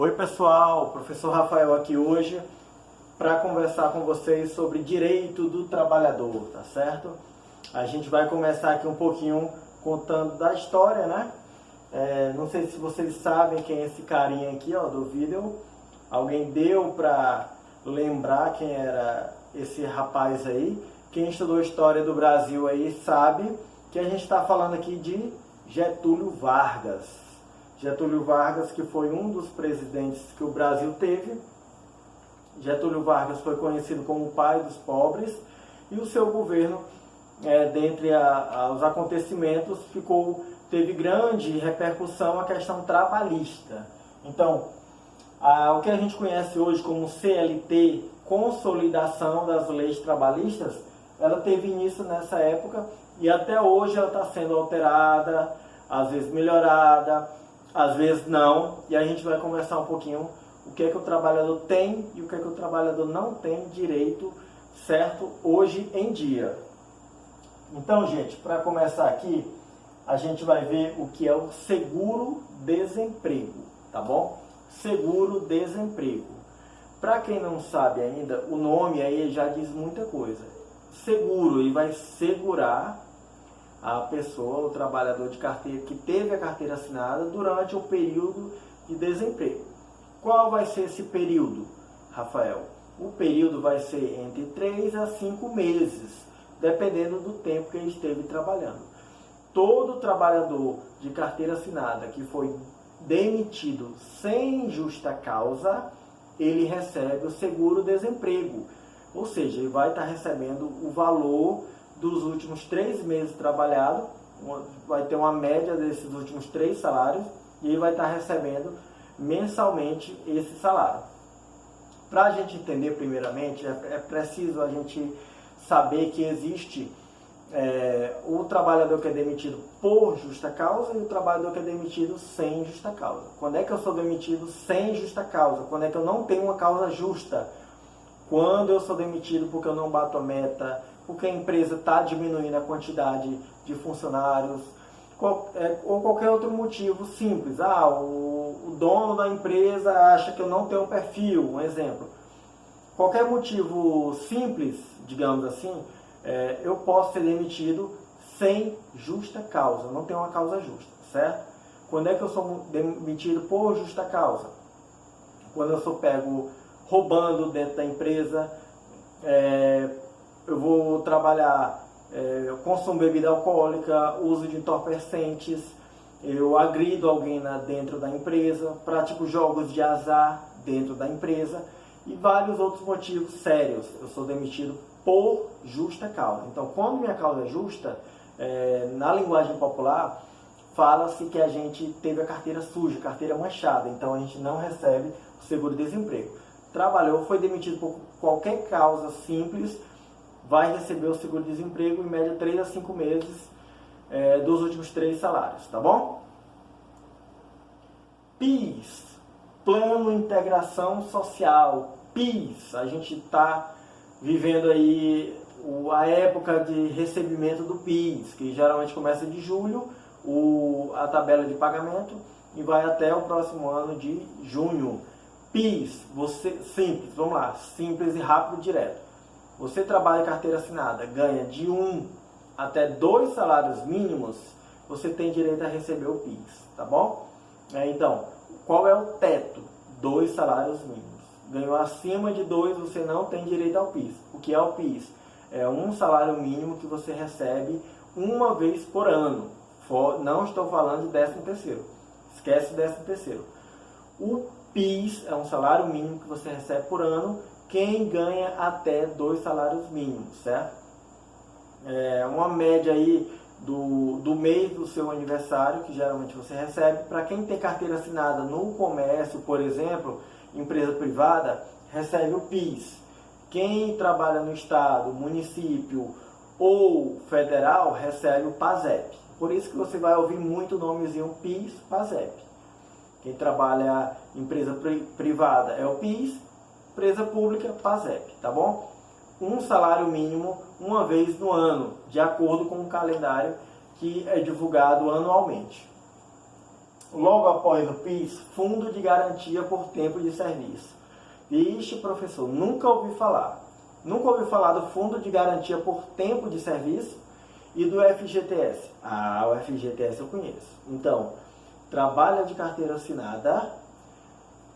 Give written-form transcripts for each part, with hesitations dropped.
Oi pessoal, professor Rafael aqui hoje para conversar com vocês sobre direito do trabalhador, tá certo? A gente vai começar aqui um pouquinho contando da história, né? Não sei se vocês sabem quem é esse carinha aqui, ó, do vídeo. Alguém deu para lembrar quem era esse rapaz aí. Quem estudou história do Brasil aí sabe que a gente está falando aqui de Getúlio Vargas. Getúlio Vargas, que foi um dos presidentes que o Brasil teve. Getúlio Vargas foi conhecido como o pai dos pobres e o seu governo, dentre os acontecimentos, teve grande repercussão a questão trabalhista. Então, o que a gente conhece hoje como CLT, Consolidação das Leis Trabalhistas, ela teve início nessa época e até hoje ela está sendo alterada, às vezes melhorada, às vezes não, e a gente vai conversar um pouquinho o que é que o trabalhador tem e o que é que o trabalhador não tem direito, certo, hoje em dia. Então, gente, para começar aqui, a gente vai ver o que é o seguro-desemprego, tá bom? Seguro-desemprego. Para quem não sabe ainda, o nome aí já diz muita coisa. Seguro, ele vai segurar a pessoa, o trabalhador de carteira, que teve a carteira assinada durante o período de desemprego. Qual vai ser esse período, Rafael? O período vai ser entre 3 a 5 meses, dependendo do tempo que ele esteve trabalhando. Todo trabalhador de carteira assinada que foi demitido sem justa causa, ele recebe o seguro-desemprego. Ou seja, ele vai estar recebendo o valor dos últimos 3 meses trabalhados, vai ter uma média desses últimos 3 salários, e ele vai estar recebendo mensalmente esse salário. Para a gente entender primeiramente, é preciso a gente saber que existe o trabalhador que é demitido por justa causa e o trabalhador que é demitido sem justa causa. Quando é que eu sou demitido sem justa causa? Quando é que eu não tenho uma causa justa? Quando eu sou demitido porque eu não bato a meta, porque a empresa está diminuindo a quantidade de funcionários, ou qualquer outro motivo simples. O dono da empresa acha que eu não tenho um perfil, um exemplo. Qualquer motivo simples, digamos assim, eu posso ser demitido sem justa causa, não tenho uma causa justa, certo? Quando é que eu sou demitido por justa causa? Quando eu sou pego roubando dentro da empresa, eu vou trabalhar, eu consumo bebida alcoólica, uso de entorpecentes, eu agrido alguém dentro da empresa, pratico jogos de azar dentro da empresa e vários outros motivos sérios. Eu sou demitido por justa causa. Então, quando minha causa é justa, na linguagem popular, fala-se que a gente teve a carteira suja, carteira manchada, então a gente não recebe o seguro-desemprego. Trabalhou, foi demitido por qualquer causa simples, vai receber o seguro-desemprego em média 3 a 5 meses dos últimos 3 salários, tá bom? PIS, Plano de Integração Social, PIS, a gente está vivendo aí a época de recebimento do PIS, que geralmente começa de julho, a tabela de pagamento, e vai até o próximo ano de junho. PIS, simples, vamos lá, simples e rápido e direto. Você trabalha em carteira assinada, ganha de 1 até 2 salários mínimos, você tem direito a receber o PIS, tá bom? Então, qual é o teto? 2 salários mínimos. Ganhou acima de 2, você não tem direito ao PIS. O que é o PIS? É um salário mínimo que você recebe uma vez por ano. Não estou falando de 13º. Esquece o 13º. O PIS é um salário mínimo que você recebe por ano, quem ganha até 2 salários mínimos, certo? Uma média aí do mês do seu aniversário, que geralmente você recebe. Para quem tem carteira assinada no comércio, por exemplo, empresa privada, recebe o PIS. Quem trabalha no estado, município ou federal, recebe o PASEP. Por isso que você vai ouvir muito o nomezinho PIS, PASEP. Quem trabalha em empresa privada é o PIS, empresa pública, PASEP, tá bom? Um salário mínimo uma vez no ano, de acordo com o calendário que é divulgado anualmente. logo após o PIS, Fundo de Garantia por Tempo de Serviço. Ixi, professor, nunca ouvi falar. Nunca ouvi falar do Fundo de Garantia por Tempo de Serviço e do FGTS. Ah, o FGTS eu conheço. Então, trabalha de carteira assinada,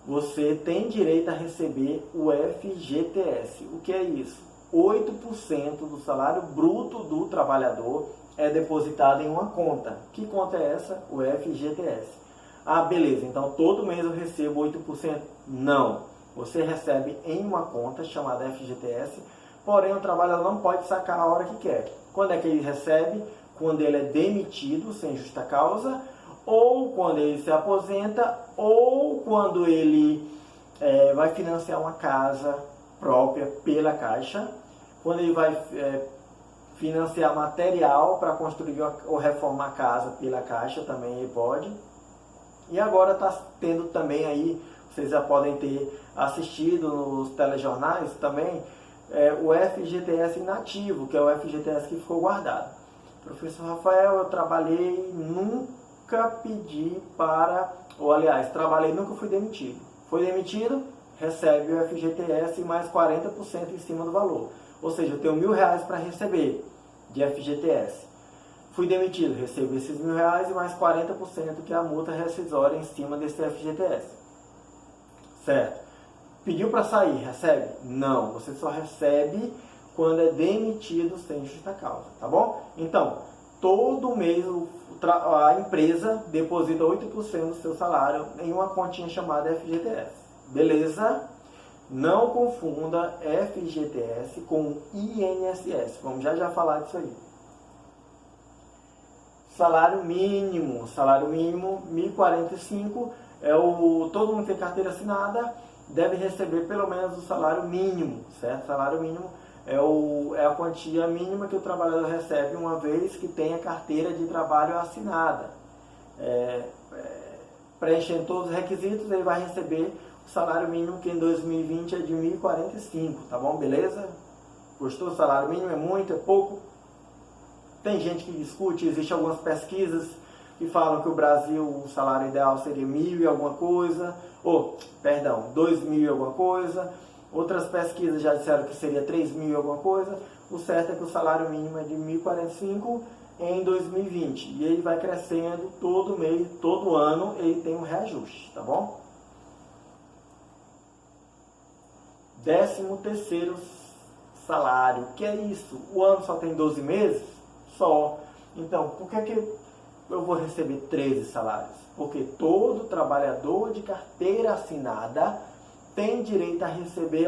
você tem direito a receber o FGTS. O que é isso? 8% do salário bruto do trabalhador é depositado em uma conta. Que conta é essa? O FGTS. Ah, beleza, então todo mês eu recebo 8%? Não. Você recebe em uma conta chamada FGTS, porém o trabalhador não pode sacar a hora que quer. Quando é que ele recebe? Quando ele é demitido sem justa causa, ou quando ele se aposenta, ou quando ele vai financiar uma casa própria pela Caixa, quando ele vai financiar material para construir ou reformar a casa pela Caixa, também ele pode. E agora está tendo também aí, vocês já podem ter assistido nos telejornais também, o FGTS inativo, que é o FGTS que ficou guardado. Professor Rafael, eu trabalhei, nunca pedi para, ou aliás, trabalhei, nunca fui demitido. Foi demitido, recebe o FGTS mais 40% em cima do valor. Ou seja, eu tenho R$1.000 para receber de FGTS. Fui demitido, recebo esses R$1.000 e mais 40% que é a multa rescisória em cima desse FGTS. Certo? Pediu para sair, recebe? Não, você só recebe quando é demitido sem justa causa, tá bom? Então, todo mês a empresa deposita 8% do seu salário em uma continha chamada FGTS. Beleza? Não confunda FGTS com INSS. Vamos já falar disso aí. Salário mínimo. Salário mínimo, R$ 1.045. Todo mundo que tem carteira assinada deve receber pelo menos o salário mínimo, certo? Salário mínimo é a quantia mínima que o trabalhador recebe uma vez que tem a carteira de trabalho assinada. Preenchendo todos os requisitos, ele vai receber o salário mínimo, que em 2020 é de R$ 1.045, tá bom? Beleza? Gostou? O salário mínimo é muito, é pouco? Tem gente que discute, existem algumas pesquisas que falam que o Brasil, o salário ideal seria 1.000 e alguma coisa, 2.000 e alguma coisa. Outras pesquisas já disseram que seria 3.000 e alguma coisa. O certo é que o salário mínimo é de 1.045 em 2020. E ele vai crescendo todo mês, todo ano, ele tem um reajuste, tá bom? 13º salário. Que é isso? O ano só tem 12 meses? Só. Então, por que eu vou receber 13 salários? Porque todo trabalhador de carteira assinada tem direito a receber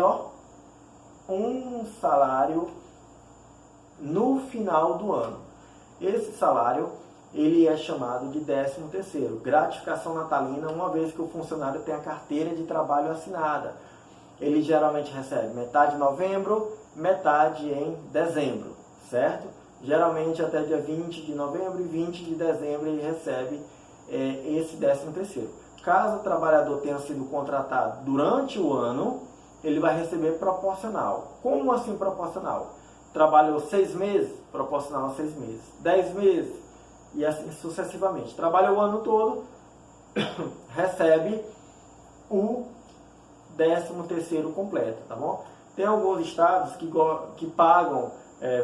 um salário no final do ano. Esse salário ele é chamado de 13º, gratificação natalina, uma vez que o funcionário tem a carteira de trabalho assinada. Ele geralmente recebe metade em novembro, metade em dezembro, certo? Geralmente até dia 20 de novembro e 20 de dezembro ele recebe esse 13º. Caso o trabalhador tenha sido contratado durante o ano, ele vai receber proporcional. Como assim proporcional? Trabalhou 6 meses, proporcional a 6 meses. 10 meses, e assim sucessivamente. Trabalhou o ano todo, recebe o 13º completo, tá bom? Tem alguns estados que pagam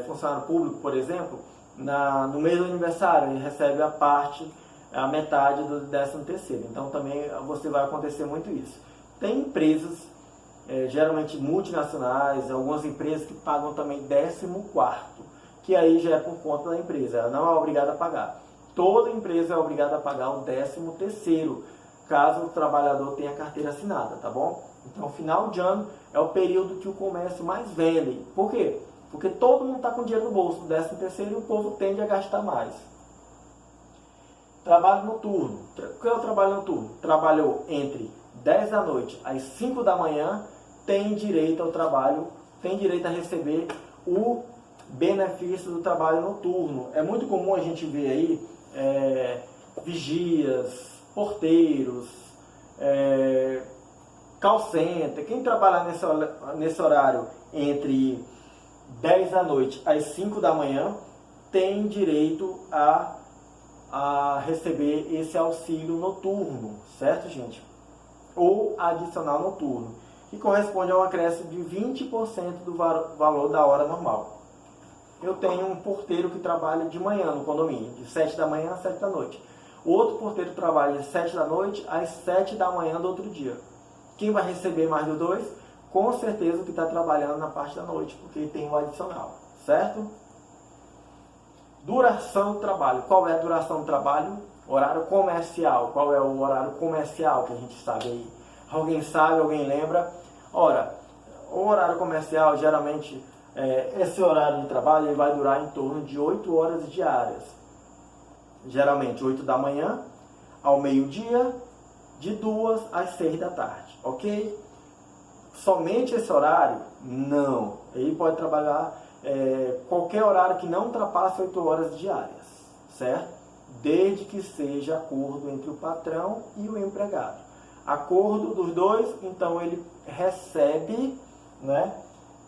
funcionário público, por exemplo, no mês do aniversário, ele recebe a metade do 13º. Então também você vai acontecer muito isso. Tem empresas, geralmente multinacionais, algumas empresas que pagam também 14º, que aí já é por conta da empresa, ela não é obrigada a pagar. Toda empresa é obrigada a pagar o 13º, caso o trabalhador tenha carteira assinada, tá bom? Então, final de ano é o período que o comércio mais vende. Por quê? Porque todo mundo está com dinheiro no bolso, do 13º, e o povo tende a gastar mais. Trabalho noturno. O que é o trabalho noturno? Trabalhou entre 10 da noite às 5 da manhã, tem direito ao trabalho, tem direito a receber o benefício do trabalho noturno. É muito comum a gente ver aí vigias, porteiros, call center. Quem trabalhar nesse horário entre 10 da noite às 5 da manhã tem direito a receber esse auxílio noturno, certo, gente? Ou adicional noturno, que corresponde a um acréscimo de 20% do valor da hora normal. Eu tenho um porteiro que trabalha de manhã no condomínio, de 7 da manhã às 7 da noite. O outro porteiro trabalha de 7 da noite às 7 da manhã do outro dia. Quem vai receber mais dos dois? Com certeza o que está trabalhando na parte da noite, porque tem um adicional, certo? Duração do trabalho. Qual é a duração do trabalho? Horário comercial. Qual é o horário comercial que a gente sabe aí? Alguém sabe? Alguém lembra? Ora, o horário comercial, geralmente, esse horário de trabalho ele vai durar em torno de 8 horas diárias. Geralmente 8 da manhã ao meio-dia, de 2 às 6 da tarde, ok? Somente esse horário? Não. Ele pode trabalhar qualquer horário que não ultrapasse 8 horas diárias, certo? Desde que seja acordo entre o patrão e o empregado. Acordo dos dois, então ele recebe, né?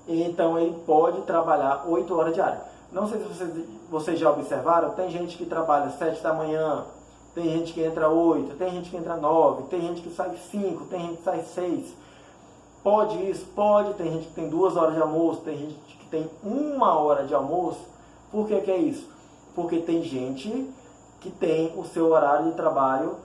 Então ele pode trabalhar 8 horas diárias. Não sei se vocês já observaram, tem gente que trabalha 7 da manhã, tem gente que entra 8, tem gente que entra 9, tem gente que sai 5, tem gente que sai 6. Pode isso? Pode. Tem gente que tem 2 horas de almoço, tem gente que tem 1 hora de almoço. Por que é isso? Porque tem gente que tem o seu horário de trabalho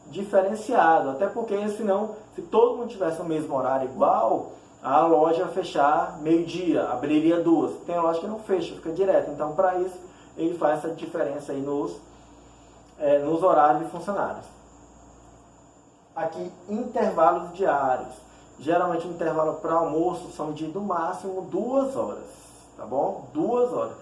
diferenciado. Até porque senão, se todo mundo tivesse o mesmo horário igual, a loja ia fechar meio-dia, abriria 2. Tem loja que não fecha, fica direto. Então, para isso, ele faz essa diferença aí nos horários de funcionários. Aqui, intervalos diários. Geralmente, o intervalo para almoço são de, no máximo, 2 horas. Tá bom? 2 horas.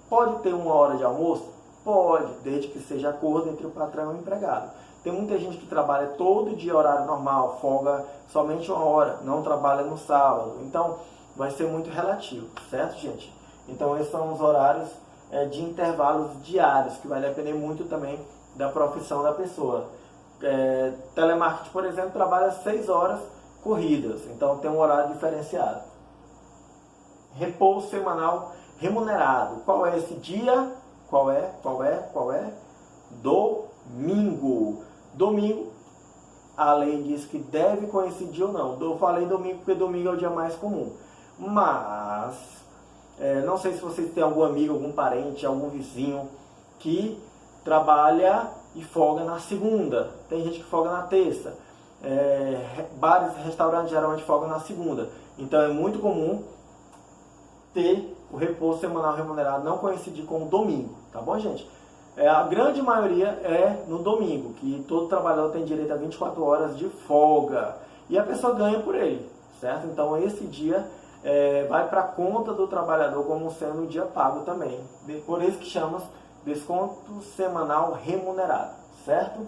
Pode ter 1 hora de almoço? Pode, desde que seja acordo entre o patrão e o empregado. Tem muita gente que trabalha todo dia horário normal, folga somente 1 hora, não trabalha no sábado. Então, vai ser muito relativo, certo, gente? Então, esses são os horários de intervalos diários, que vai depender muito também da profissão da pessoa. Telemarketing, por exemplo, trabalha 6 horas corridas, então tem um horário diferenciado. Repouso semanal remunerado. Qual é esse dia? Qual é? Domingo. Domingo, a lei diz que deve coincidir ou não. Eu falei domingo porque domingo é o dia mais comum. Mas, não sei se vocês têm algum amigo, algum parente, algum vizinho que trabalha e folga na segunda. Tem gente que folga na terça. Bares e restaurantes geralmente folgam na segunda. Então é muito comum ter o repouso semanal remunerado não coincidir com o domingo. Tá bom, gente? A grande maioria é no domingo, que todo trabalhador tem direito a 24 horas de folga. E a pessoa ganha por ele, certo? Então esse dia vai para a conta do trabalhador como sendo um dia pago também. Por isso que chamamos desconto semanal remunerado, certo?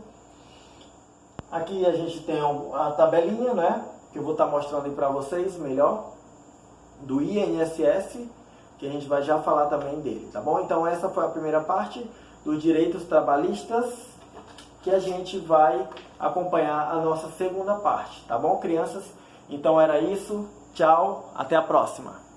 Aqui a gente tem a tabelinha, né? Que eu vou estar mostrando aí para vocês melhor, do INSS, que a gente vai já falar também dele, tá bom? Então essa foi a primeira parte dos direitos trabalhistas, que a gente vai acompanhar a nossa segunda parte, tá bom, crianças? Então era isso, tchau, até a próxima!